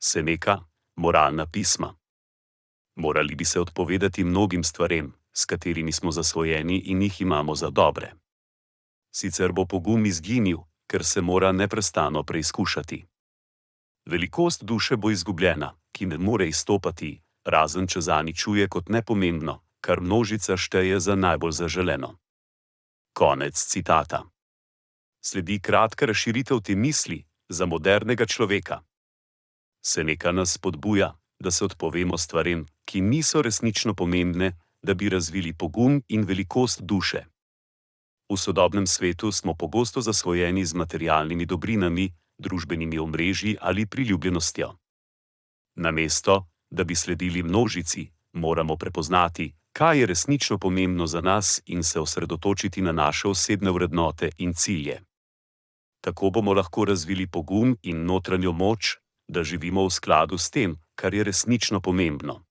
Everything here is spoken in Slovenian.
Seneka, moralna pisma. Morali bi se odpovedati mnogim stvarem, s katerimi smo zasvojeni in jih imamo za dobre. Sicer bo pogum izginil, ker se mora neprestano preizkušati. Velikost duše bo izgubljena, ki ne more izstopati, razen če zani čuje kot nepomembno, kar množica šteje za najbolj zaželeno. Konec citata. Sledi kratka razširitev te misli za modernega človeka. Seneka nas spodbuja, da se odpovemo stvarem, ki niso resnično pomembne, da bi razvili pogum in velikost duše. V sodobnem svetu smo pogosto zasvojeni z materialnimi dobrinami, družbenimi omrežji ali priljubljenostjo. Namesto, da bi sledili množici, moramo prepoznati, kaj je resnično pomembno za nas in se osredotočiti na naše osebne vrednote in cilje. Tako bomo lahko razvili pogum in notranjo moč, da živimo v skladu s tem, kar je resnično pomembno.